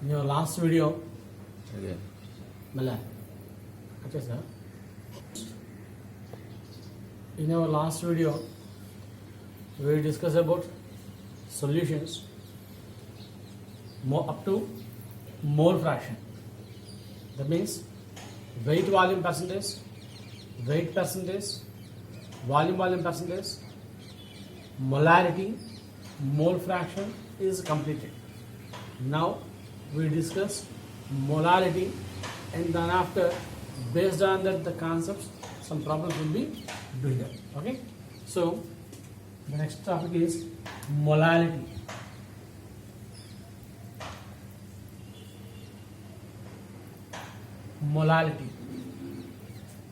In your last video, Again. Mala, okay, sir. In our last video, we discussed about solutions up to mole fraction. That means weight volume percentage, weight percentage, volume percentage, molarity, mole fraction is completed. Now we discuss molarity, and then after, based on that the concepts, some problems will be built up. Okay, so the next topic is molarity. Molarity,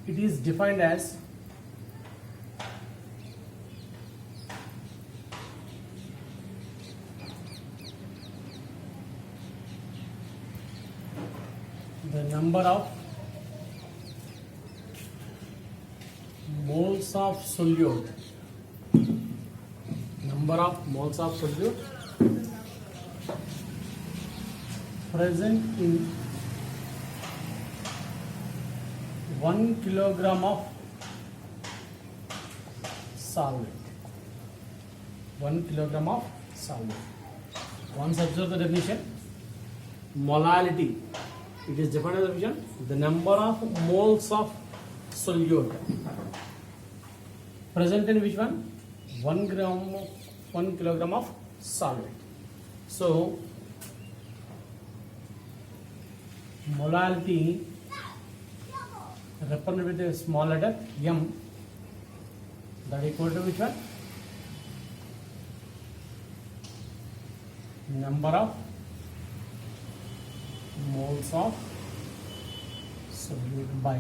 it is defined as the number of moles of solute, present in 1 kilogram of solvent. 1 kilogram of solvent. Once observe the definition. Molality, it is defined as the definition, the number of moles of solute present in which one? 1 kilogram of solvent. So molality represented with a small letter m, that is equal to which one? Number of moles of solute by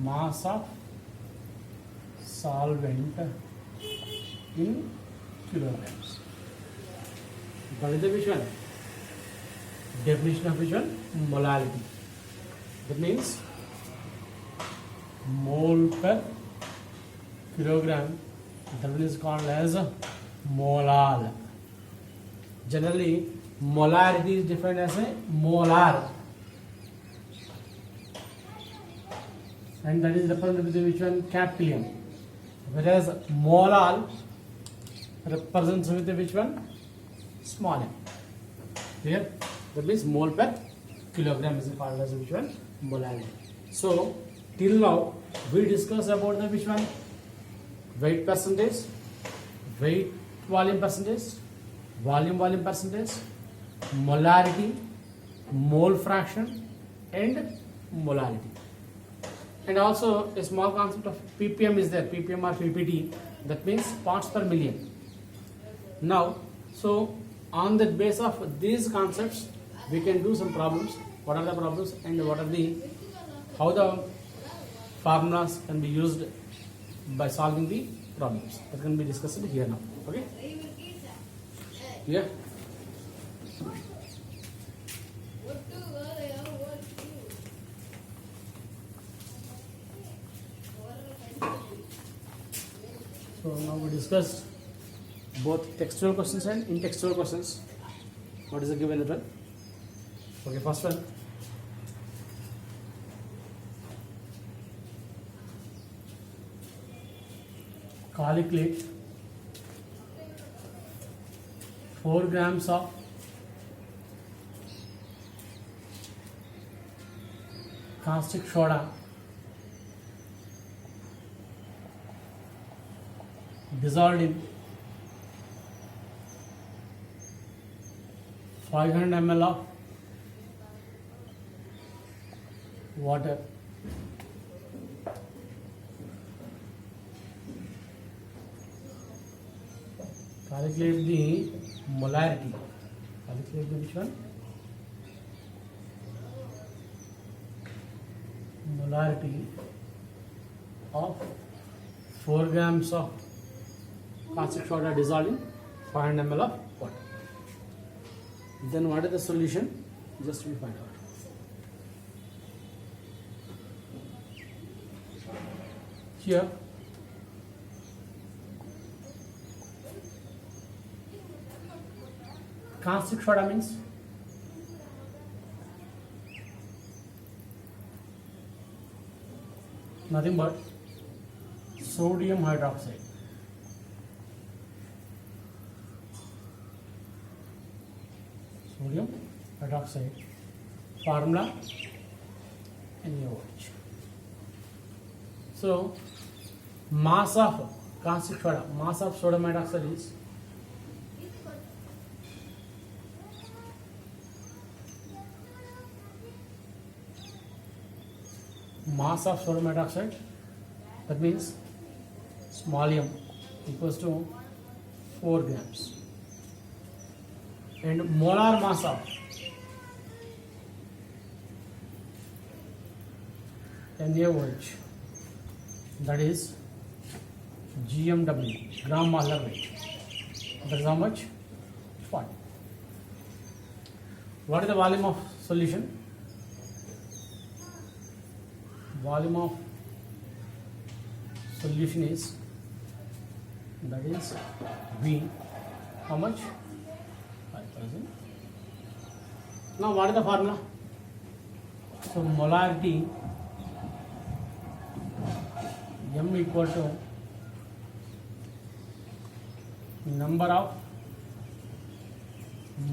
mass of solvent in kilograms. What is the which one? Definition of which one? Molality. That means mole per kilogram, that one is called as molal. Generally, molarity is defined as a molar, and that is represented with which one? Capital M. Whereas molal represents with which one? Small m. Clear? That means mole per kilogram is called as which one? Molarity. So till now we discussed about the which one? Weight percentage, weight volume percentage, volume percentage, molarity, mole fraction, and molarity. And also a small concept of ppm is there, ppm or ppt, that means parts per million. Now, so on the basis of these concepts, we can do some problems. What are the problems and what are the, how the formulas can be used by solving the problems. That can be discussed here now. Okay? Yeah. So now we discussed both textual questions and in-textual questions. What is the given letter? Okay, first one. Calculate 4 grams of caustic soda dissolved in 500 ml of water. Calculate the molarity. Calculate the which one? Molarity of 4 grams of caustic soda dissolved in 500 ml of water. Then what is the solution? Just we find out. Here Caustic soda means nothing but sodium hydroxide. Sodium hydroxide formula NaOH. So mass of caustic soda, mass of sodium hydroxide is mass of sodium hydroxide, that means small m equals to 4 grams, and molar mass of NaOH, that is GMW, gram molar weight, that is how much? 40. What is the volume of solution? Volume of solution is, that is V, how much? 5000. Now what is the formula? So molarity M equal to number of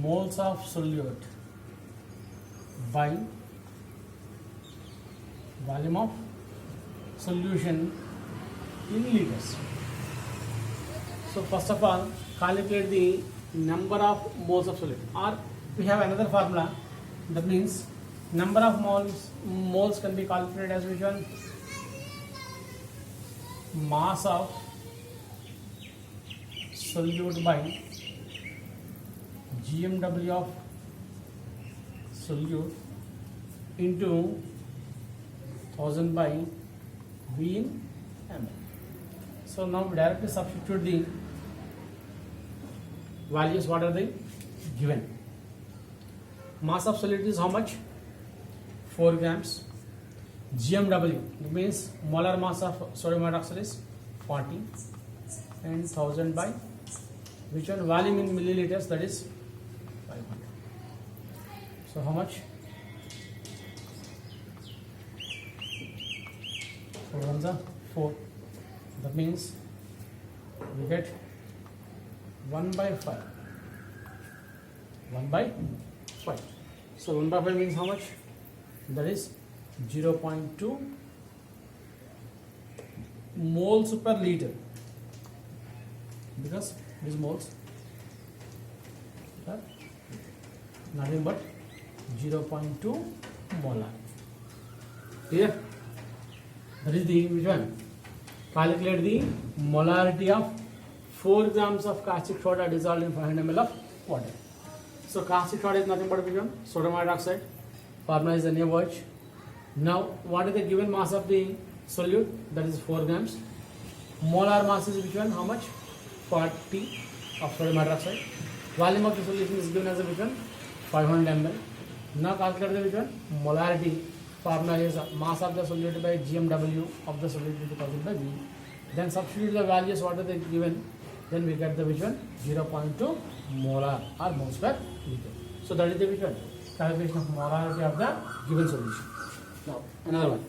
moles of solute by volume of solution in liters. So first of all, calculate the number of moles of solute, or we have another formula, that means number of moles can be calculated as which one? Mass of solute by GMW of solute into 1000 by V in ml. So now we directly substitute the values. What are they given? Mass of solute is how much? 4 grams. GMW means molar mass of sodium hydroxide is 40, and 1000 by which one? Volume in milliliters, that is 500. So how much? 4 ones are 4. That means we get 1 by 5. 1 by 5. So 1 by 5 means how much? That is 0.2 moles per liter, because these moles are nothing but 0.2 molar. Clear? That is the which one? Calculate the molarity of 4 grams of caustic soda dissolved in 500 ml of water. So caustic soda is nothing but which one? Sodium hydroxide. Formula is NaOH. Now what is the given mass of the solute? That is 4 grams. Molar mass is which one? How much? 40 of sodium hydroxide. Volume of the solution is given as a which one? 500 ml. Now calculate the which one? Molarity. Formula is mass of the solute by GMW of the solute into 1000 by V. Then substitute the values what are they given. Then we get the which one? 0.2 molar or moles per liter. So that is the which one? Calculation of molarity of the given solution. Now another one.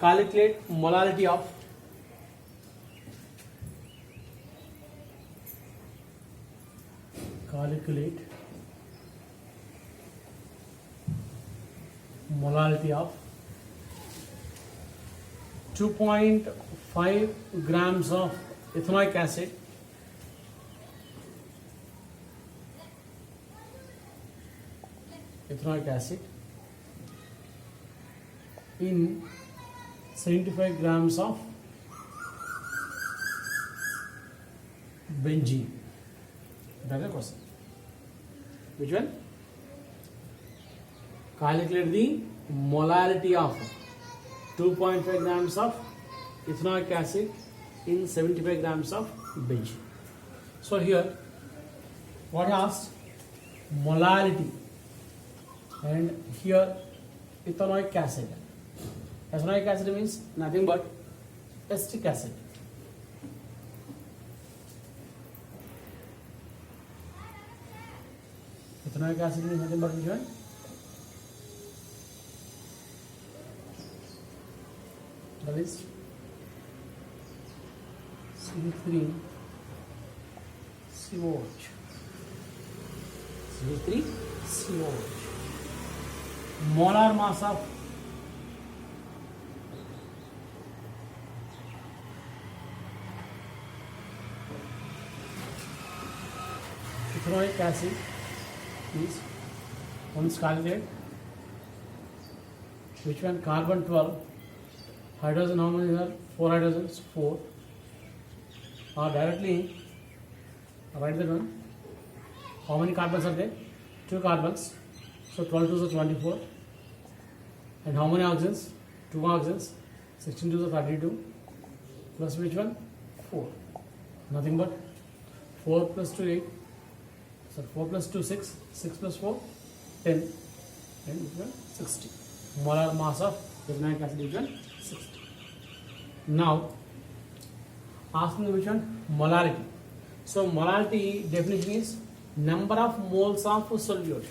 Calculate molarity of molarity of 2.5 grams of ethanoic acid in 75 grams of benzene. That is the question. Which one? Calculate the molarity of 2.5 grams of ethanoic acid in 75 grams of benzene. So here, what I asked? molality, and here ethanoic acid. Ethanoic acid means nothing but acetic acid. Ethanoic acid means nothing but which one? That is C3COH. C3COH. Molar mass of ethanoic acid is once calculated. Which one? Carbon 12. Hydrogen, how many are? 4 hydrogens, 4. Or directly write that one. How many carbons are there? 2 carbons. So 12 2 is 24. And how many oxygens? 2 oxygens. 16 2 is 32. Plus which one? 4. Nothing but 4 plus 2 8. So 4 plus 2 6. 6 plus 4 10. And which one? 60. Molar mass of ethanoic acid is 60. Now asking which one? Molarity. So molarity definition is number of moles of solute.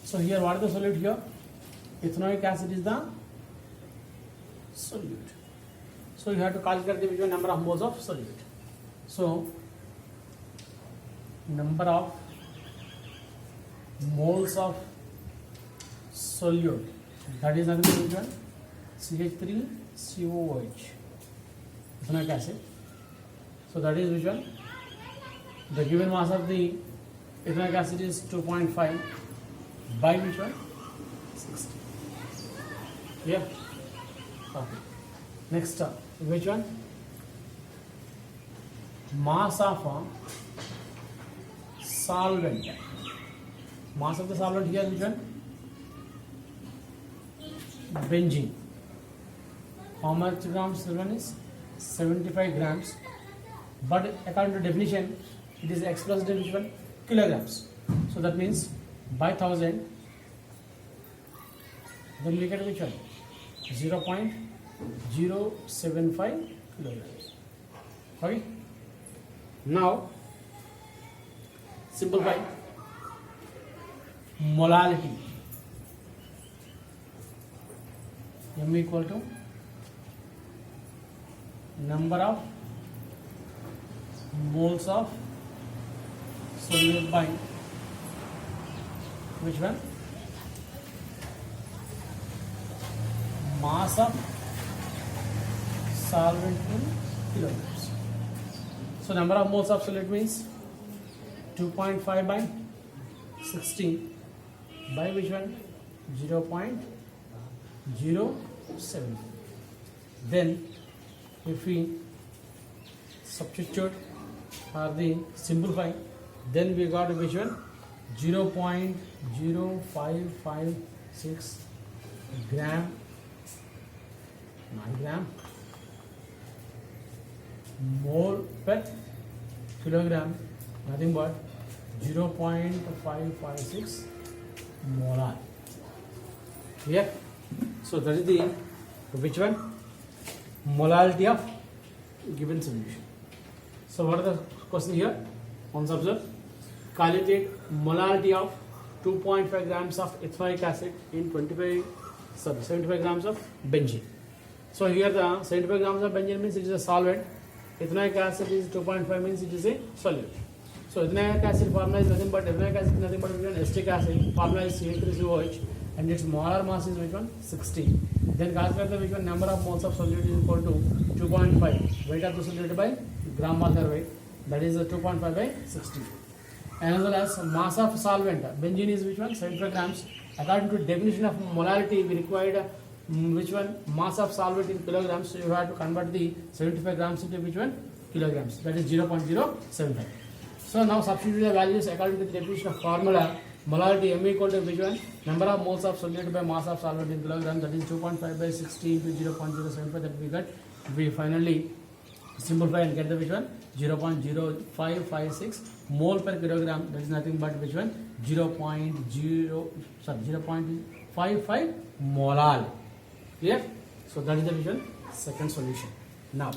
So here what is the solute here? Ethanoic acid is the solute. So you have to calculate the which one number of moles of solute. So number of moles of solute, that is nothing but which one? CH3COOH, ethanoic acid. So that is which one? The given mass of the ethanoic acid is 2.5 by which one? 60. Yeah. Okay. Next which one? Mass of solvent. Mass of the solvent here which one? Benzene. How much grams? This one is 75 grams. But according to definition, it is expressed in which one? Kilograms. So that means by 1000, then we get which one? 0.075 kilograms. Okay. Now simplify. Molality. M equal to number of moles of solute by which one? Mass of solvent in kilograms. So number of moles of solute means 2.5 by 16 by which one? 0.07. Then if we substitute or the simplify, then we got which one? 0.0556 gram, not gram, mole per kilogram, nothing but 0.556 molar. Yeah. So that is the which one? Molality of given solution. So what are the question here? Once observe. Calculate molality of 2.5 grams of ethanoic acid in 75 grams of benzene. So here the 75 grams of benzene means it is a solvent. Ethanoic acid is 2.5 means it is a solute. So ethanoic acid formula is nothing but acetic acid. Formula is CH3COH and its molar mass is which one? 60. Then calculate the which one number of moles of solute is equal to 2.5. Weight of the solute by gram molar weight, that is 2.5 by 60. And as well as mass of solvent, benzene is which one? 75 grams. According to definition of molarity, we required which one? Mass of solvent in kilograms. So you have to convert the 75 grams into which one? Kilograms. That is 0.075. So now substitute the values according to the definition of formula. Molarity M equal to which one? Number of moles of solute by mass of solvent in kilograms, that is 2.5 by 60 into 0.075 that we got. We finally simplify and get the which one? 0.0556 mole per kilogram. That is nothing but which one? 0.55 molal. Clear? So that is the which one? Second solution. Now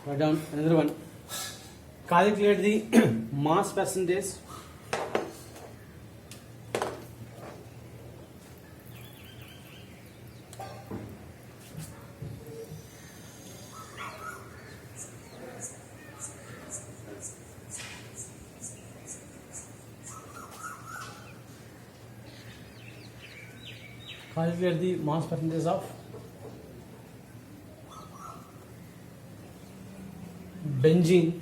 write down another one. Calculate the mass percentage of benzene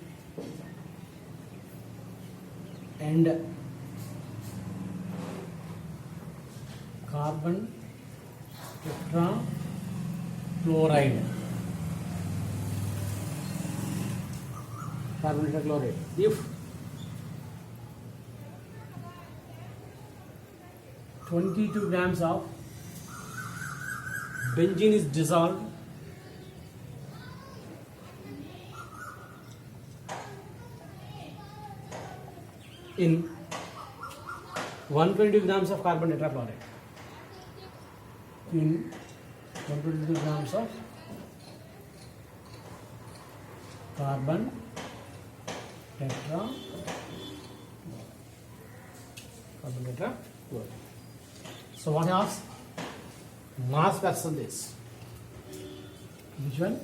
and carbon tetrachloride. If 22 grams of benzene is dissolved in 120 grams of carbon tetrachloride. In 122 grams of carbon tetrachloride. So what else? Mass percentage. Which one?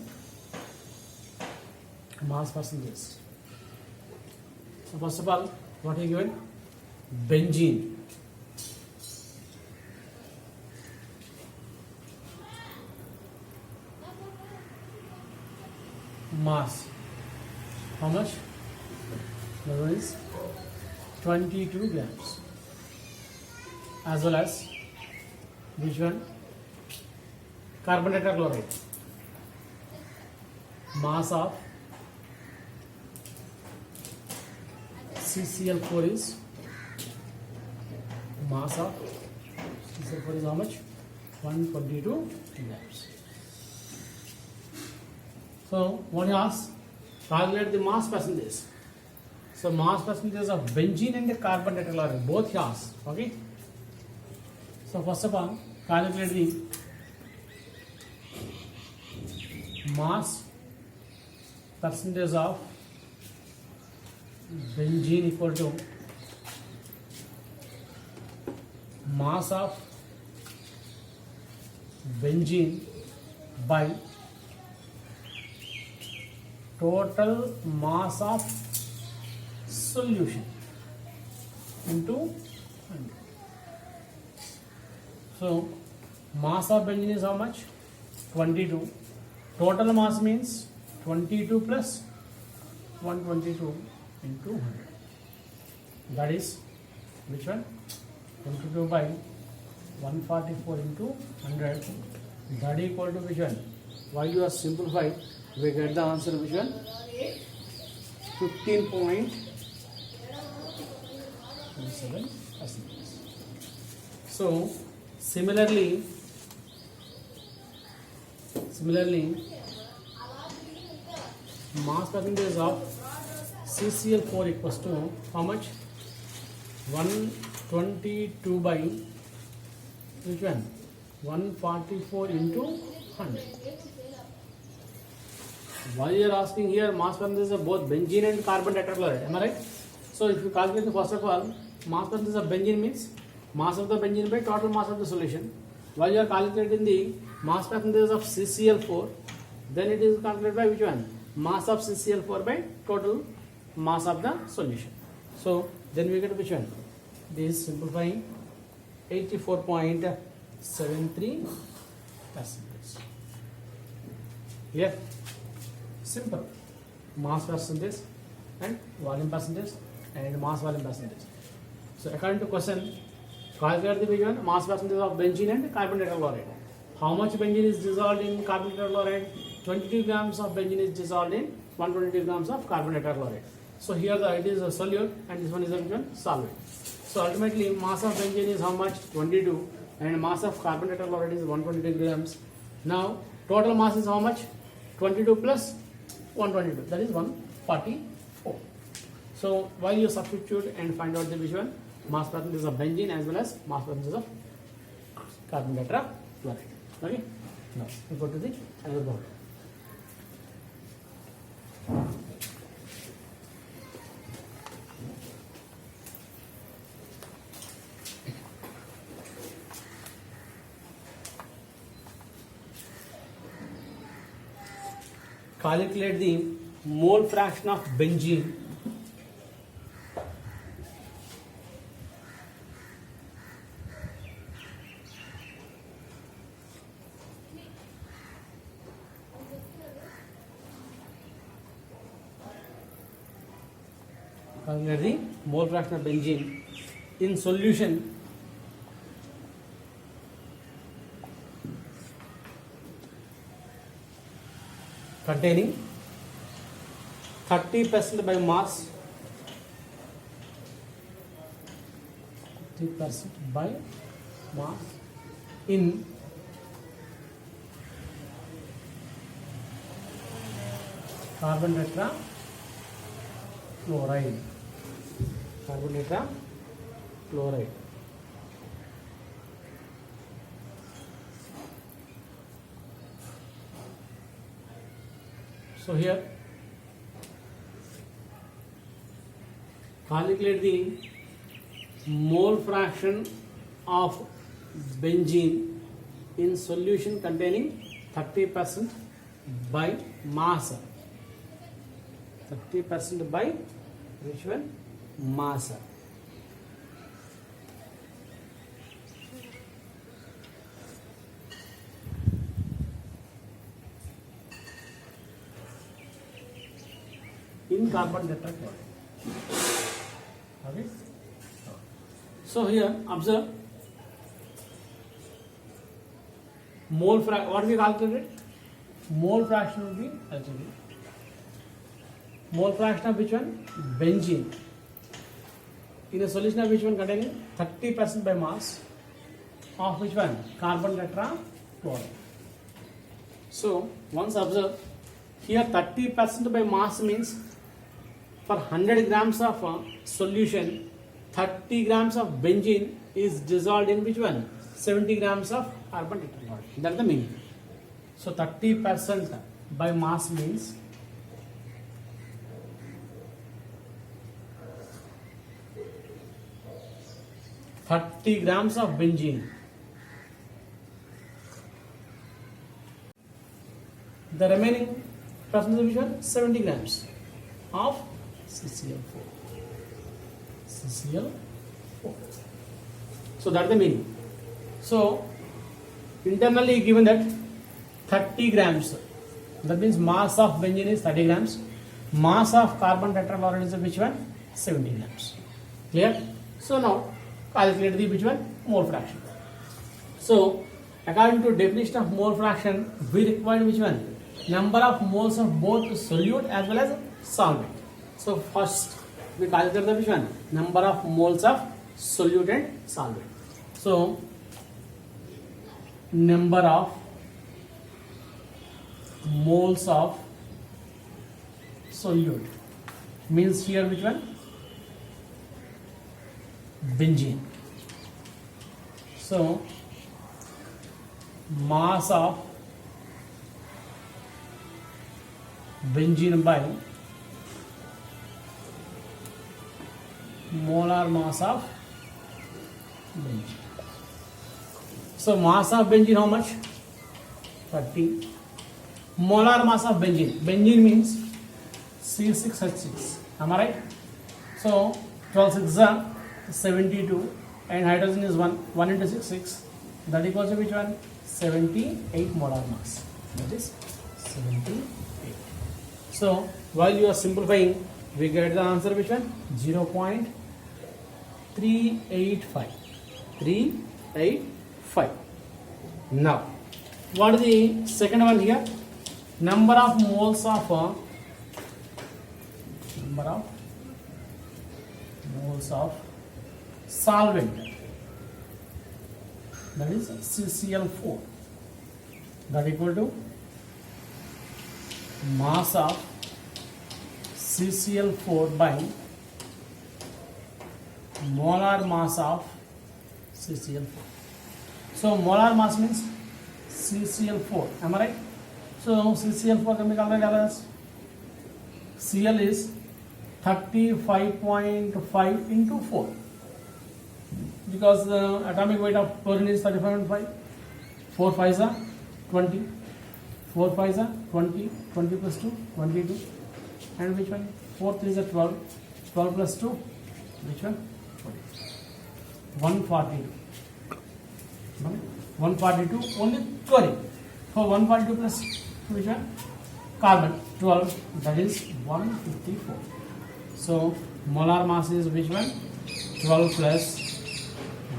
Mass percentage. So first of all, what is given? Benzene. Mass. How much? That is 22 grams. As well as which one? Carbon tetrachloride. Mass of CCl4 is mass of CCl4 is how much? 122 grams. So what he asks? Calculate the mass percentage. So mass percentage of benzene and the carbon tetrachloride, both he asks. Okay. So first of all, calculate the mass percentage of benzene equal to mass of benzene by total mass of solution into 100. So mass of benzene is how much? 22. Total mass means 22 plus 122 into 100. That is which one? 22 by 144 into 100. That equal to which one? While you are simplified, we get the answer which one? 15.7%. So similarly, mass percentage of CCl4 equals to how much? 122 by which one? 144 into 100. Why you are asking here mass percentage of both benzene and carbon tetrachloride? Am I right? So if you calculate the first of all, mass percentage of benzene means mass of the benzene by total mass of the solution. While you are calculating the mass percentage of CCl4, then it is calculated by which one? Mass of CCl4 by total mass of the solution. So then we get which one? This is simplifying 84.73%. Clear? Simple. Mass percentage and volume percentage and mass volume percentage. So according to question, calculate the big one, mass percentage of benzene and carbon tetrachloride. How much benzene is dissolved in carbon tetrachloride? 22 grams of benzene is dissolved in 122 grams of carbon tetrachloride. So here it is a solute and this one is a solvent. So ultimately mass of benzene is how much? 22, and mass of carbon tetrachloride is 122 grams. Now total mass is how much? 22 plus 122, that is 144. So while you substitute and find out the which one mass percentage of benzene as well as mass percentage of carbon tetrachloride. Okay. Now we go to the another problem. Calculate the mole fraction of benzene in solution containing 30% by mass, 30% by mass in carbon tetrachloride. Carbon tetrachloride. So here calculate the mole fraction of benzene in solution containing 30% by mass. 30% by which one? Mass. In carbon tetrachloride. Okay. So here observe mole fraction. What we calculated? Mole fraction will be actually mole fraction of which one? Benzene. In a solution of which one containing 30% by mass of which one? Carbon tetrachloride. So once observe here 30% by mass means for 100 grams of solution 30 grams of benzene is dissolved in which one? 70 grams of carbon tetrachloride. That's the meaning. So 30% by mass means 30 grams of benzene. The remaining percentage which one? 70 grams of CCl4. CCl4. So that's the meaning. So internally given that 30 grams. That means mass of benzene is 30 grams. Mass of carbon tetrachloride is which one? 70 grams. Clear? So now calculate the which one? Mole fraction. So according to definition of mole fraction, we require which one? Number of moles of both solute as well as solvent. So first we calculate the which one? Number of moles of solute and solvent. So number of moles of solute means here which one? Benzene. So mass of benzene by molar mass of benzene. So mass of benzene how much? 30. Molar mass of benzene. Benzene means C6H6. Am I right? So 12 6 are 72 and hydrogen is 1 into 6 6. That equals to which one? 78 molar mass. That is 78. So while you are simplifying, we get the answer which one? 0.385. 385. Now, what is the second one here? Number of moles of moles of solvent, that is CCl4, that equal to mass of CCl4 by molar mass of CCl4. So molar mass means CCl4, am I right? So CCl4 can be calculated as Cl is 35.5 into 4, because the atomic weight of chlorine is 35.5. 4 5s are 20, 4 5s are 20, 20 plus 2, 22, and which one? 4 3s are 12, 12 plus 2, which one? 142. 142 only chlorine. For 142 plus which one? Carbon 12, that is 154. So molar mass is which one? 12 plus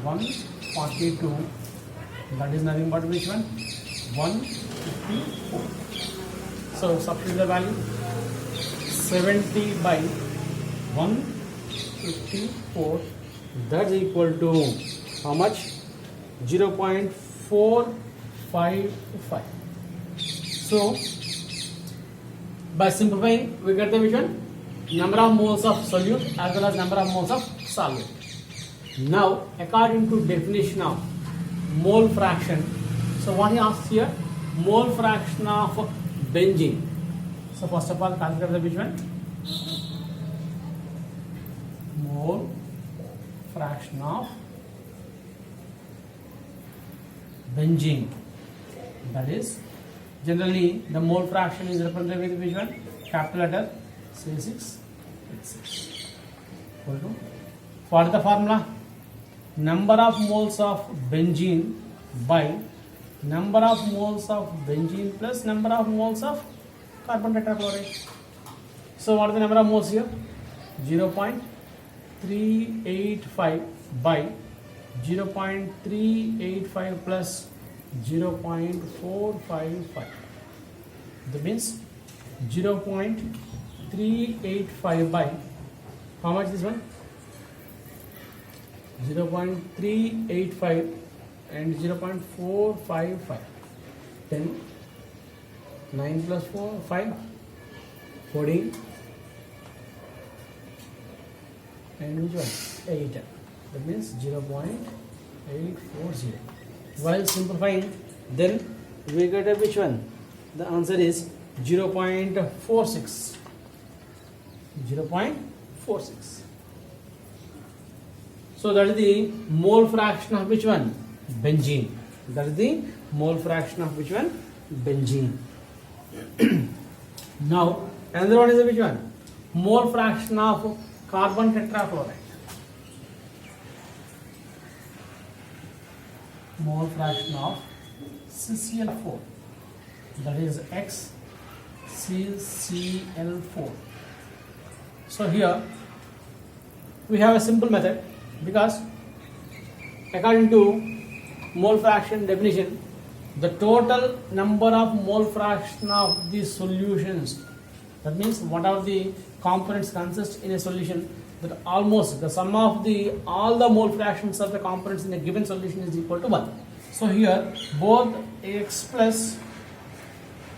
142, that is nothing but which one? 154. So substitute the value. 70 by 154, that's equal to how much? 0.455. So by simplifying, we get the which one? Number of moles of solute as well as number of moles of solvent. Now, according to definition of mole fraction, so what he asks here? Mole fraction of benzene. So first of all, calculate the which one? Mole fraction of benzene. That is, generally the mole fraction is represented with which one? Capital letter C6, H6. What is the formula? Number of moles of benzene by number of moles of benzene plus number of moles of carbon tetrachloride. So what is the number of moles here? 0.385 by 0.385 plus 0.455. That means 0.385 by how much this one? 0.385 and 0.455. 10, 9 plus 4, 5, 14, and which one? 8. That means 0.840. While simplifying, then we get a which one? The answer is 0.46. 0.46. So that is the mole fraction of which one? Benzene. That is the mole fraction of which one? Benzene. Now another one is which one? Mole fraction of carbon tetrachloride. Mole fraction of CCl4. That is XCCl4. So here we have a simple method, because according to mole fraction definition, the total number of mole fraction of the solutions, that means whatever the components consist in a solution, that almost the sum of all the mole fractions of the components in a given solution is equal to 1. So here both X plus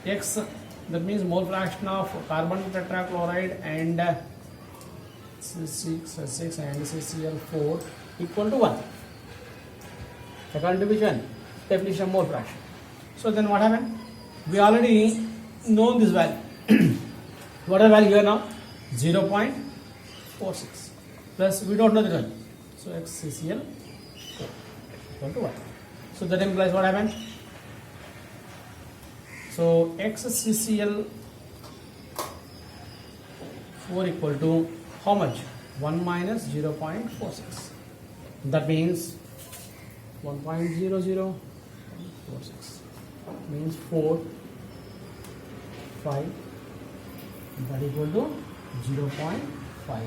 X, that means mole fraction of carbon tetrachloride and C6 and CCl4 equal to 1. According to which one? Definition of mole fraction. So then what happened? We already know this value. What is the value here now? 0.46 plus we don't know the one. So XCCl4 equal to 1. So that implies what happened? So XCCl4 equal to how much? 1 minus 0.46. That means 1.0046 means 4, 5, that equal to 0.54.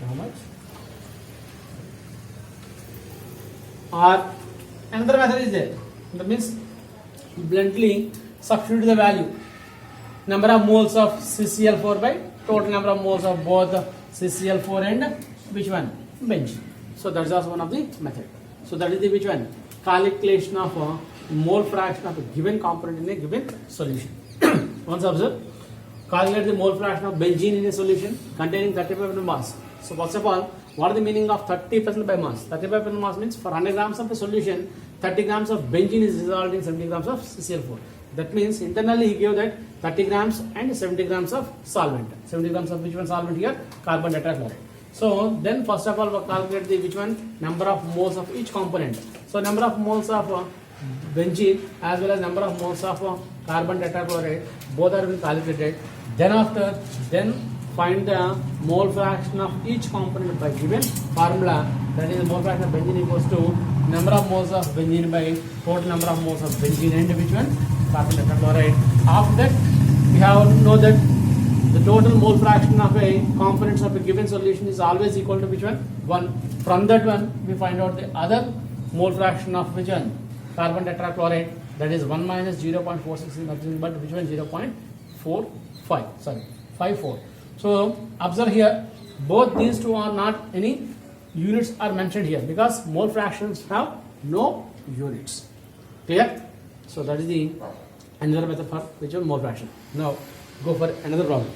How much? Or another method is there. That means bluntly substitute the value, number of moles of CCl4 by total number of moles of both CCl4 and which one? Benzene. So that's also one of the method. So that is the which one? Calculation of mole fraction of a given component in a given solution. Once observe, calculate the mole fraction of benzene in a solution containing 35% mass. So first of all, what is the meaning of 30% by mass? 35% mass means for 100 grams of a solution, 30 grams of benzene is dissolved in 70 grams of CCl4. That means internally he gave that 30 grams and 70 grams of solvent. 70 grams of which one solvent here? Carbon tetrachloride. So then first of all we calculate the which one? Number of moles of each component. So number of moles of benzene as well as number of moles of carbon tetrachloride, both are being calculated. Then find the mole fraction of each component by given formula, that is mole fraction of benzene equals to number of moles of benzene by total number of moles of benzene and which one? Carbon tetrachloride. After that we have to know that the total mole fraction of a components of a given solution is always equal to which one? 1. From that one we find out the other mole fraction of which one? Carbon tetrachloride, that is 1 minus 0.46 is nothing but which one? 0.54. So observe here, both these two are not any units are mentioned here because mole fractions have no units. Clear? So that is the another method for which one? Mole fraction. Now go for another problem.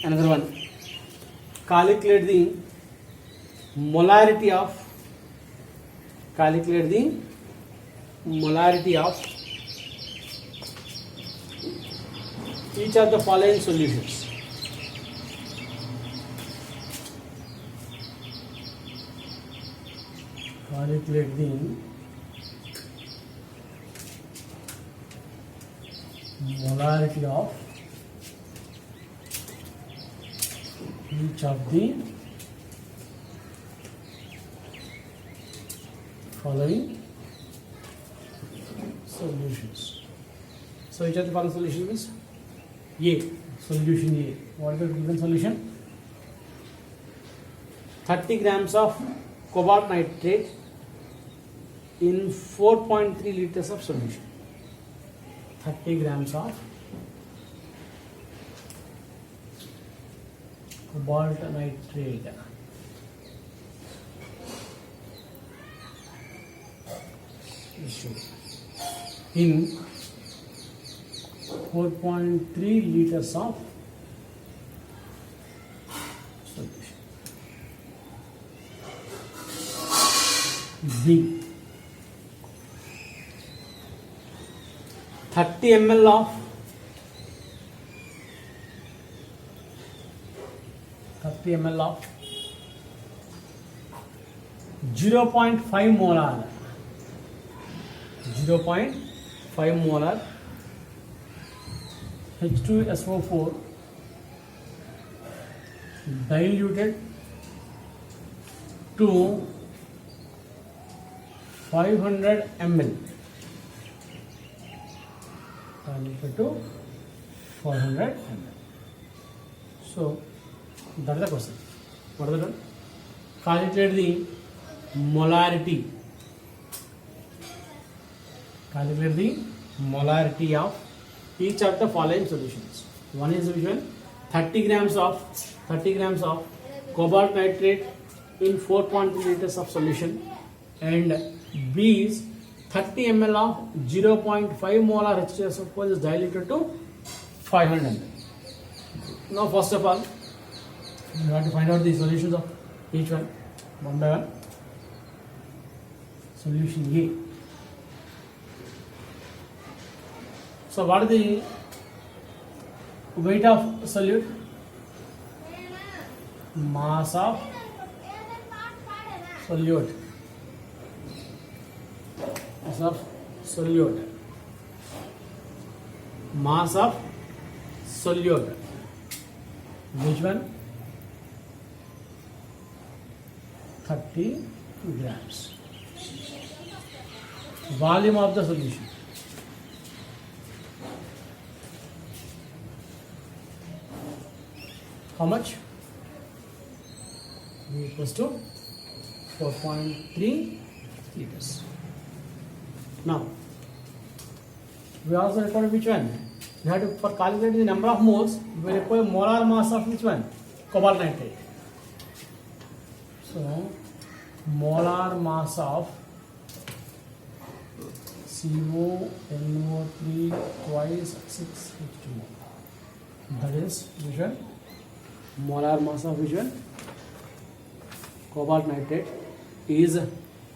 Another one. Calculate the molarity of each of the following solutions. Calculate the molarity of each of the following solutions. So each of the following solutions is A. Solution A. What is the given solution? 30 grams of cobalt nitrate in 4.3 liters of solution. 30 grams of cobalt nitrate in 4.3 liters of solution. B. 30 ml of 0.5 molar H2SO4 diluted to 500 ml. Diluted to 500 ml. So that is the question. What is the done? Calculate the molarity. Calculate the molarity of each of the following solutions. One is which one? 30 grams of cobalt nitrate in 4.3 liters of solution, and B is 30 ml of 0.5 molar H2SO4 is diluted to 500 ml. Now first of all, you have to find out the solutions of each one by one. Solution A. So what is the weight of solute? Mass of solute. Mass of solute. Mass of solute. Which one? 30 grams. volume of the solution. How much? V equals to 4.3 liters. Now, we also require which one? We have to, for calculate the number of moles, we require molar mass of which one? Cobalt nitrate. So, molar mass of CONO3 twice 6H2O. That is which one? Molar mass of which one? Cobalt nitrate is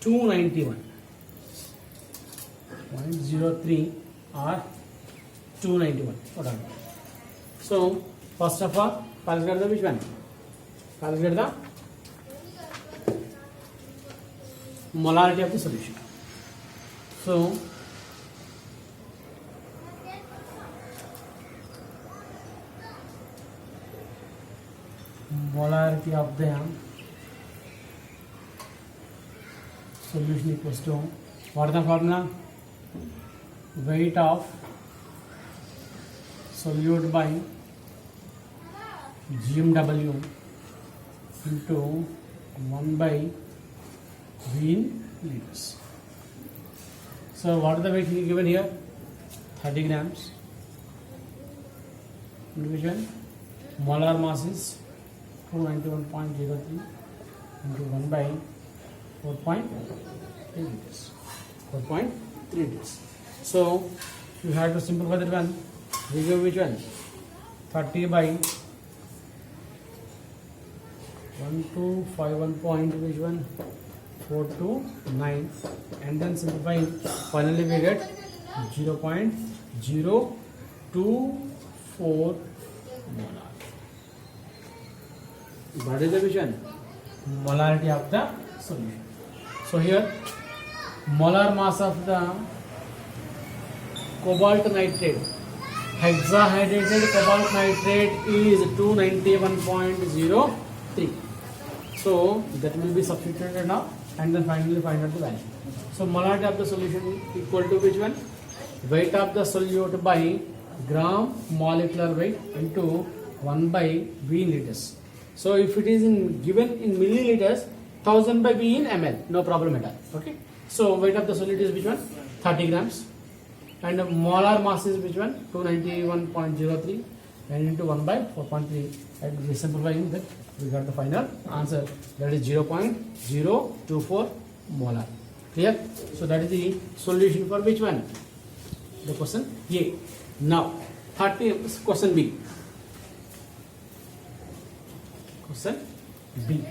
291.03 or 291. Whatever. So, first of all, calculate the which one? Calculate the molarity of the solution. So, molarity of the solution equals to, what is the formula? Weight of solute by GMW into 1 by V in liters. So what is the weight given here? 30 grams. Division. Molar mass is 291.03 into 1 by 4.3 liters. 4.3 liters. So you have to simplify that one. We give which one? 30 by 1251 point which one? 429, and then simplifying, finally we get 0.024 molar. What is the vision? Molarity of the solution. So here, molar mass of the cobalt nitrate, hexahydrated cobalt nitrate is 291.03. So that will be substituted now, and then finally find out the value. So molarity of the solution equal to which one? Weight of the solute by gram molecular weight into 1 by V in liters. So if it is given in milliliters, 1000 by V in ml, no problem at all. Okay. So weight of the solute is which one? 30 grams, and molar mass is which one? 291.03, and into 1 by 4.3, and we simplifying that we got the final answer, that is 0.024 molar. Clear? So that is the solution for which one? The question A. Now 30, question B. Question B.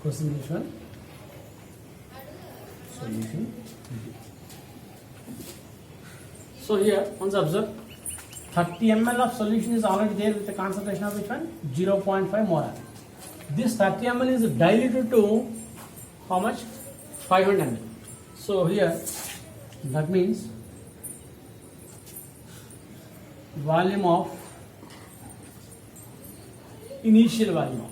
Question which one? Solution B. So here, once observe, 30 ml of solution is already there with the concentration of which one? 0.5 molar. This 30 ml is diluted to how much? 500 ml. So here, that means volume of, initial volume of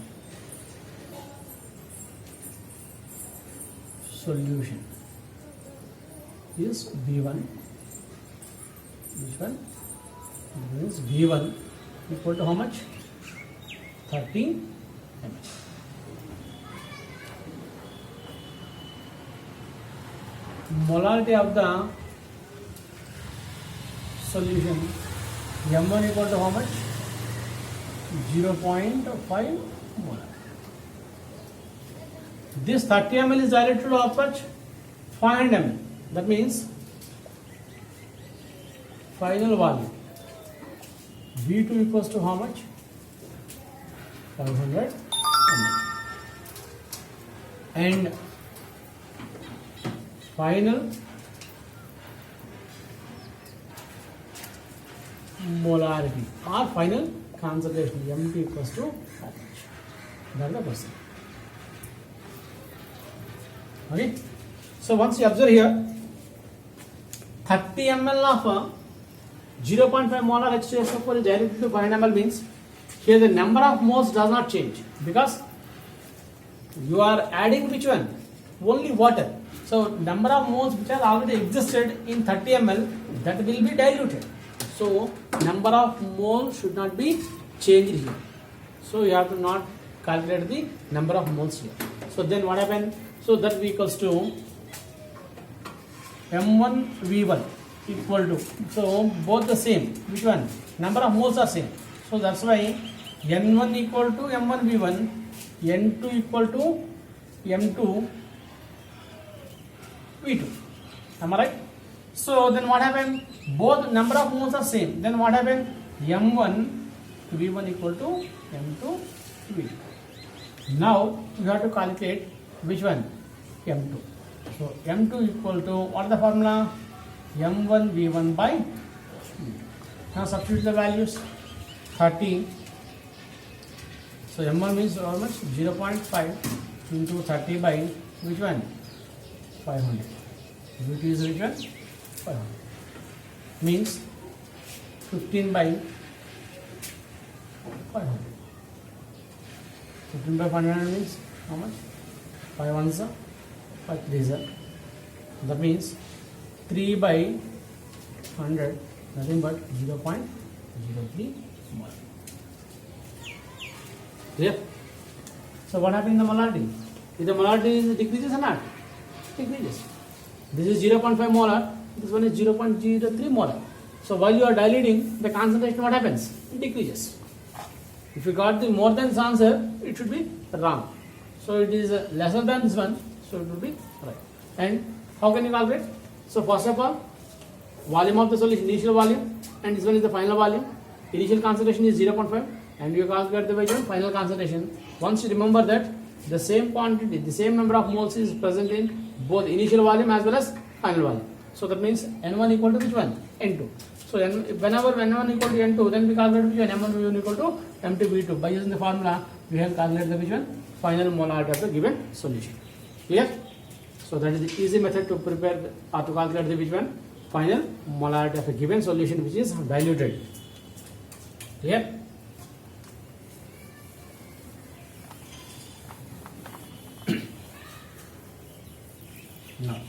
solution is V1. Which one? This is V1 equal to how much? 30 ml. Molarity of the solution, M1 equal to how much? 0.5 molar. This 30 ml is diluted to how much? 500 ml. That means final volume V2 equals to how much? 500 ml. And final molarity or final concentration MT equals to how much? That is the question. Okay. So once you observe here, 30 ml of 0.5 molar H2SO4 is diluted to 500 ml means here the number of moles does not change because you are adding which one? Only water. So number of moles which are already existed in 30 ml that will be diluted. So number of moles should not be changed here. So you have to not calculate the number of moles here. So then what happened? So that will equals to M1 V1 equal to, so both the same. Which one? Number of moles are same. So that's why N1 equal to M1 V1, N2 equal to M2 V2. Am I right? So then what happened? Both number of moles are same. Then what happened? M1 V1 equal to M2 V2. Now you have to calculate which one? M2. So M2 equal to, what is the formula? M1 V1 by V2. Now substitute the values. 30. So M1 means how much? 0.5 into 30 by which one? 500. V2 is which one? 500. Means 15 by 500. 15 by 500 means how much? 5 ones are 5 threes are. That means 3 by 100, nothing but 0.03 molar. Clear? So what happened in the molarity? If the molarity decreases or not? Decreases. This is 0.5 molar, this one is 0.03 molar. So while you are diluting, the concentration what happens? It decreases. If you got the more than this answer, it should be wrong. So it is lesser than this one, so it will be right. And how can you calculate? So first of all, volume of the solution, initial volume, and this one is the final volume. Initial concentration is 0.5 and you calculate the final concentration. Once you remember that the same quantity, the same number of moles is present in both initial volume as well as final volume. So that means N1 equal to which one? N2. So whenever N1 equal to N2, then we calculate which one? M1 V1 equal to M2 V2. By using the formula, we have calculated the which one? Final molarity of the given solution. Clear? So that is the easy method to prepare or to calculate the which one? Final molarity of a given solution which is diluted. Clear? Now